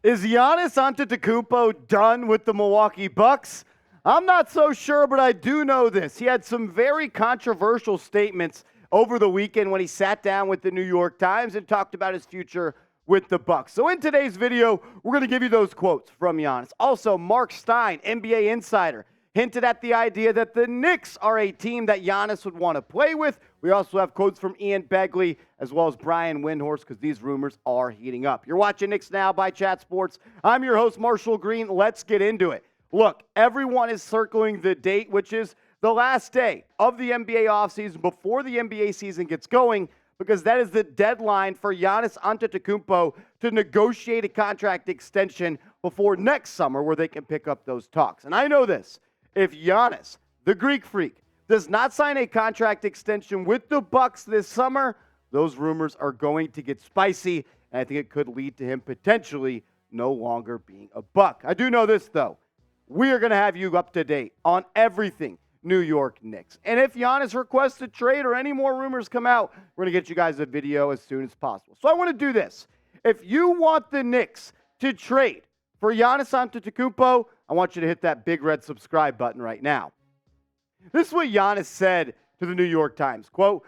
Is Giannis Antetokounmpo done with the Milwaukee Bucks? I'm not so sure, but I do know this. He had some very controversial statements over the weekend when he sat down with the New York Times and talked about his future with the Bucks. So in today's video, we're going to give you those quotes from Giannis. Also, Mark Stein, NBA insider, hinted at the idea that the Knicks are a team that Giannis would want to play with. We also have quotes from Ian Begley as well as Brian Windhorst because these rumors are heating up. You're watching Knicks Now by Chat Sports. I'm your host, Marshall Green. Let's get into it. Look, everyone is circling the date, which is the last day of the NBA offseason before the NBA season gets going, because that is the deadline for Giannis Antetokounmpo to negotiate a contract extension before next summer where they can pick up those talks. And I know this. If Giannis, the Greek freak, does not sign a contract extension with the Bucks this summer, those rumors are going to get spicy, and I think it could lead to him potentially no longer being a Buck. I do know this, though. We are going to have you up to date on everything New York Knicks. And if Giannis requests a trade or any more rumors come out, we're going to get you guys a video as soon as possible. So I want to do this. If you want the Knicks to trade for Giannis Antetokounmpo, I want you to hit that big red subscribe button right now. This is what Giannis said to the New York Times. Quote,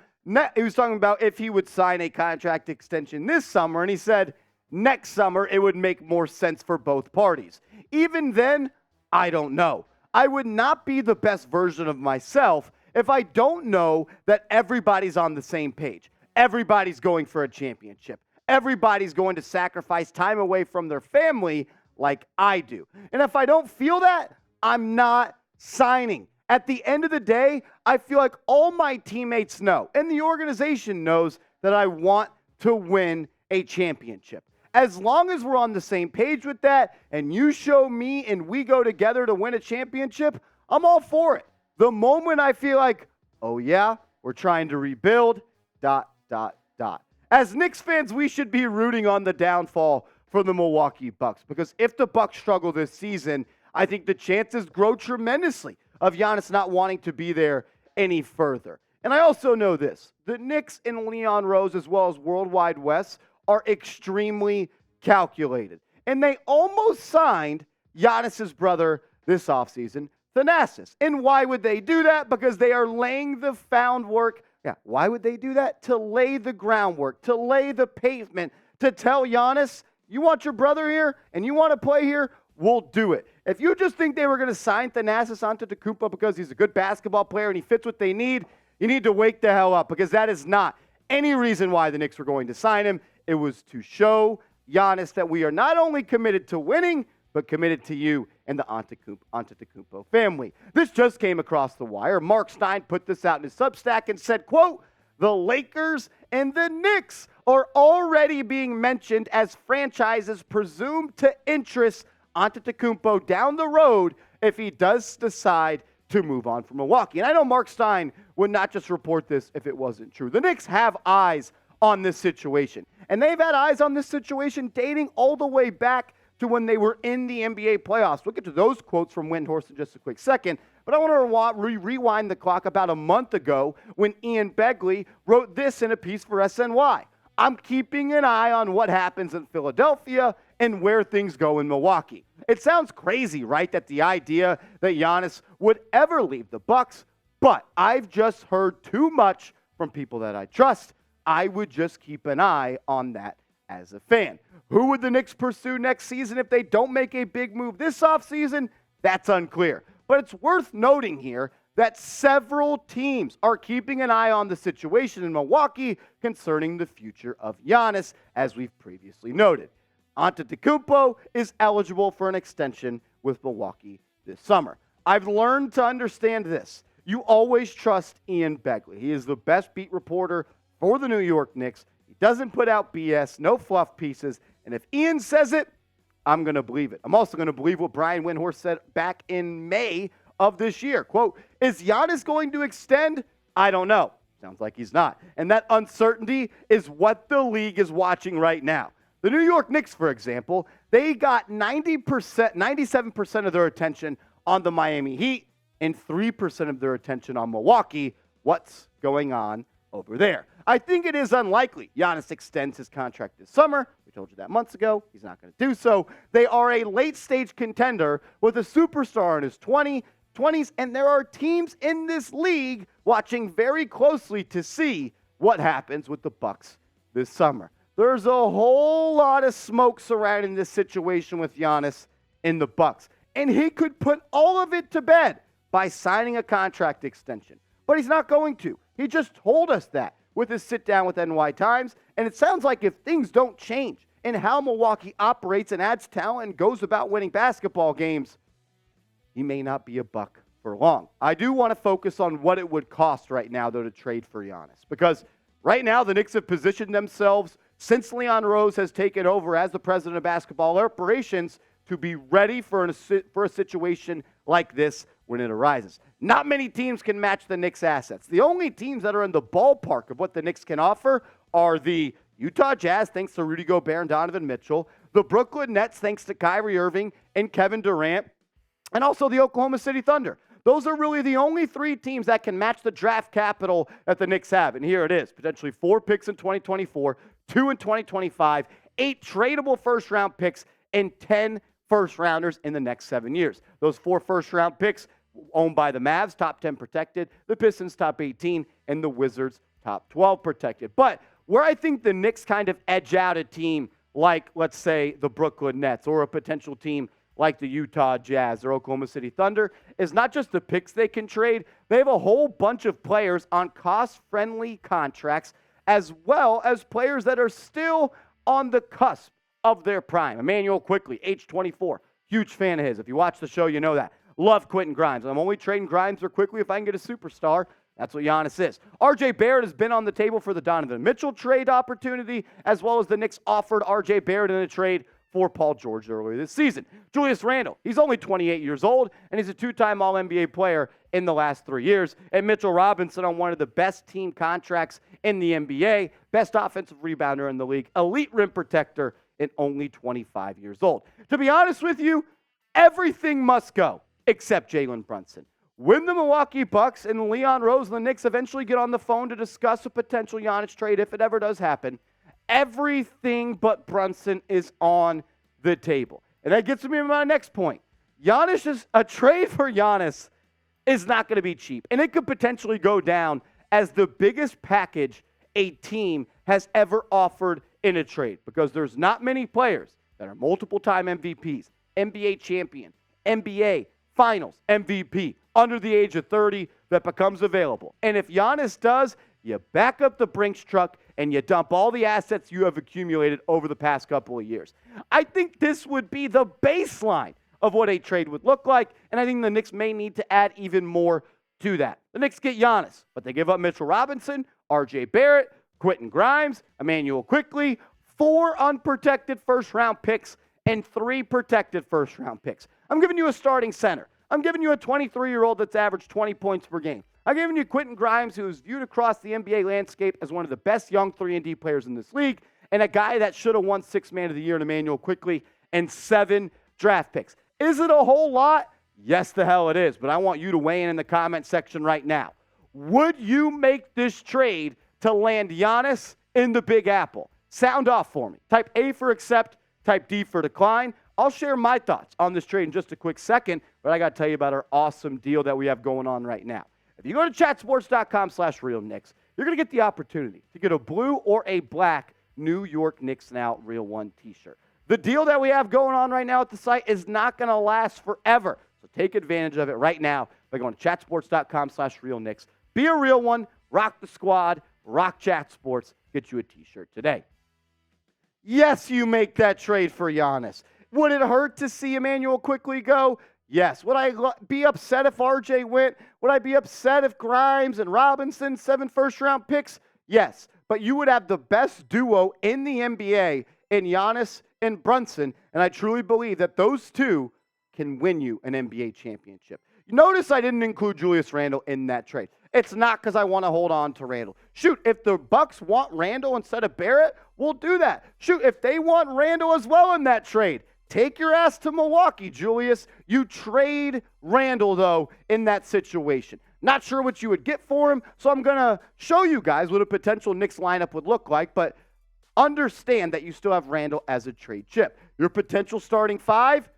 he was talking about if he would sign a contract extension this summer, and he said next summer it would make more sense for both parties. Even then, I don't know. I would not be the best version of myself if I don't know that everybody's on the same page. Everybody's going for a championship. Everybody's going to sacrifice time away from their family like I do. And if I don't feel that, I'm not signing. At the end of the day, I feel like all my teammates know, and the organization knows, that I want to win a championship. As long as we're on the same page with that, and you show me and we go together to win a championship, I'm all for it. The moment I feel like, oh yeah, we're trying to rebuild, ... As Knicks fans, we should be rooting on the downfall for the Milwaukee Bucks, because if the Bucks struggle this season, I think the chances grow tremendously of Giannis not wanting to be there any further. And I also know this. The Knicks and Leon Rose, as well as Worldwide Wes, are extremely calculated. And they almost signed Giannis's brother this offseason, Thanasis. And why would they do that? Because they are laying the groundwork. Yeah, why would they do that? To lay the groundwork, to lay the pavement, to tell Giannis, you want your brother here and you want to play here? We'll do it. If you just think they were going to sign Giannis Antetokounmpo because he's a good basketball player and he fits what they need, you need to wake the hell up, because that is not any reason why the Knicks were going to sign him. It was to show Giannis that we are not only committed to winning, but committed to you and the Antetokounmpo family. This just came across the wire. Mark Stein put this out in his Substack and said, quote, the Lakers and the Knicks are already being mentioned as franchises presumed to interest Antetokounmpo down the road if he does decide to move on from Milwaukee. And I know Mark Stein would not just report this if it wasn't true. The Knicks have eyes on this situation. And they've had eyes on this situation dating all the way back to when they were in the NBA playoffs. We'll get to those quotes from Windhorst in just a quick second. But I want to rewind the clock about a month ago when Ian Begley wrote this in a piece for SNY. I'm keeping an eye on what happens in Philadelphia and where things go in Milwaukee. It sounds crazy, right, that the idea that Giannis would ever leave the Bucks, but I've just heard too much from people that I trust. I would just keep an eye on that as a fan. Who would the Knicks pursue next season if they don't make a big move this offseason? That's unclear. But it's worth noting here that several teams are keeping an eye on the situation in Milwaukee concerning the future of Giannis, as we've previously noted. Antetokounmpo is eligible for an extension with Milwaukee this summer. I've learned to understand this. You always trust Ian Begley. He is the best beat reporter for the New York Knicks. He doesn't put out BS, no fluff pieces. And if Ian says it, I'm going to believe it. I'm also going to believe what Brian Windhorst said back in May of this year. Quote, is Giannis going to extend? I don't know. Sounds like he's not. And that uncertainty is what the league is watching right now. The New York Knicks, for example, they got 97% of their attention on the Miami Heat and 3% of their attention on Milwaukee. What's going on over there. I think it is unlikely Giannis extends his contract this summer. We told you that months ago. He's not going to do so. They are a late-stage contender with a superstar in his 20s, and there are teams in this league watching very closely to see what happens with the Bucks this summer. There's a whole lot of smoke surrounding this situation with Giannis in the Bucks, and he could put all of it to bed by signing a contract extension. But he's not going to. He just told us that with his sit-down with NY Times, and it sounds like if things don't change in how Milwaukee operates and adds talent and goes about winning basketball games, he may not be a Buck for long. I do want to focus on what it would cost right now, though, to trade for Giannis, because right now the Knicks have positioned themselves, since Leon Rose has taken over as the president of basketball operations, to be ready for a situation like this when it arises. Not many teams can match the Knicks' assets. The only teams that are in the ballpark of what the Knicks can offer are the Utah Jazz, thanks to Rudy Gobert and Donovan Mitchell, the Brooklyn Nets, thanks to Kyrie Irving and Kevin Durant, and also the Oklahoma City Thunder. Those are really the only three teams that can match the draft capital that the Knicks have. And here it is, potentially 4 picks in 2024, 2 in 2025, 8 tradable first-round picks, and 10 first-rounders in the next 7 years. Those 4 first-round picks owned by the Mavs, top 10 protected, the Pistons, top 18, and the Wizards, top 12 protected. But where I think the Knicks kind of edge out a team like, let's say, the Brooklyn Nets or a potential team like the Utah Jazz or Oklahoma City Thunder is not just the picks they can trade. They have a whole bunch of players on cost-friendly contracts, as well as players that are still on the cusp of their prime. Emmanuel Quickley, age 24. Huge fan of his. If you watch the show, you know that. Love Quentin Grimes. I'm only trading Grimes or Quickley if I can get a superstar. That's what Giannis is. R.J. Barrett has been on the table for the Donovan Mitchell trade opportunity, as well as the Knicks offered R.J. Barrett in a trade for Paul George earlier this season. Julius Randle, he's only 28 years old, and he's a 2-time All-NBA player in the last 3 years. And Mitchell Robinson on one of the best team contracts in the NBA, best offensive rebounder in the league, elite rim protector, and only 25 years old. To be honest with you, everything must go except Jalen Brunson. When the Milwaukee Bucks and Leon Rose and the Knicks eventually get on the phone to discuss a potential Giannis trade, if it ever does happen, everything but Brunson is on the table. And that gets me to my next point. A trade for Giannis is not going to be cheap. And it could potentially go down as the biggest package a team has ever offered in a trade, because there's not many players that are multiple-time MVPs, NBA champion, NBA Finals MVP, under the age of 30 that becomes available. And if Giannis does, you back up the Brinks truck and you dump all the assets you have accumulated over the past couple of years. I think this would be the baseline of what a trade would look like, and I think the Knicks may need to add even more to that. The Knicks get Giannis, but they give up Mitchell Robinson, R.J. Barrett, Quentin Grimes, Emmanuel Quickley, 4 unprotected first-round picks, and 3 protected first-round picks. I'm giving you a starting center. I'm giving you a 23-year-old that's averaged 20 points per game. I'm giving you Quentin Grimes, who is viewed across the NBA landscape as one of the best young 3-and-D players in this league, and a guy that should have won 6th Man of the Year in Emmanuel Quickley, and 7 draft picks. Is it a whole lot? Yes, the hell it is, but I want you to weigh in the comment section right now. Would you make this trade to land Giannis in the Big Apple? Sound off for me. Type A for accept, type D for decline. I'll share my thoughts on this trade in just a quick second, but I got to tell you about our awesome deal that we have going on right now. If you go to chatsports.com/RealKnicks, you're going to get the opportunity to get a blue or a black New York Knicks Now Real One t-shirt. The deal that we have going on right now at the site is not going to last forever, so take advantage of it right now by going to chatsports.com/RealKnicks. Be a real one, rock the squad, rock Chat Sports, get you a t-shirt today. Yes, you make that trade for Giannis. Would it hurt to see Emmanuel Quickley go? Yes. Would I be upset if RJ went? Would I be upset if Grimes and Robinson, 7 first-round picks? Yes. But you would have the best duo in the NBA in Giannis and Brunson, and I truly believe that those two can win you an NBA championship. Notice I didn't include Julius Randle in that trade. It's not because I want to hold on to Randle. Shoot, if the Bucks want Randle instead of Barrett, we'll do that. Shoot, if they want Randle as well in that trade, take your ass to Milwaukee, Julius. You trade Randle, though, in that situation. Not sure what you would get for him, so I'm going to show you guys what a potential Knicks lineup would look like, but understand that you still have Randle as a trade chip. Your potential starting five,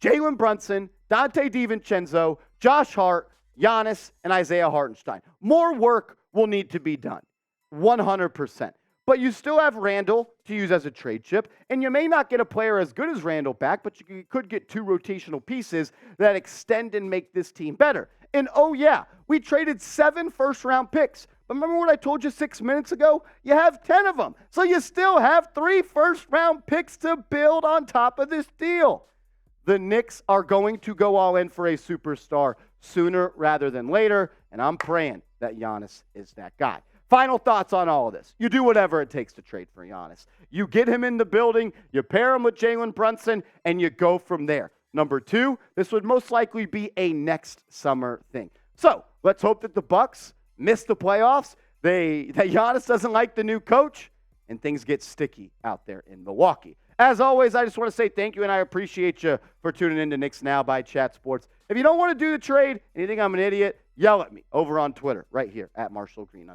Jalen Brunson, Dante DiVincenzo, Josh Hart, Giannis, and Isaiah Hartenstein. More work will need to be done, 100%. But you still have Randle to use as a trade chip, and you may not get a player as good as Randle back, but you could get two rotational pieces that extend and make this team better. And oh yeah, we traded 7 first-round picks. But remember what I told you 6 minutes ago? You have 10 of them. So you still have 3 first-round picks to build on top of this deal. The Knicks are going to go all in for a superstar sooner rather than later, and I'm praying that Giannis is that guy. Final thoughts on all of this. You do whatever it takes to trade for Giannis. You get him in the building, you pair him with Jalen Brunson, and you go from there. Number 2, this would most likely be a next summer thing. So let's hope that the Bucks miss the playoffs, that Giannis doesn't like the new coach, and things get sticky out there in Milwaukee. As always, I just want to say thank you, and I appreciate you for tuning in to Knicks Now by Chat Sports. If you don't want to do the trade and you think I'm an idiot, yell at me over on Twitter right here at @MarshallGreen_.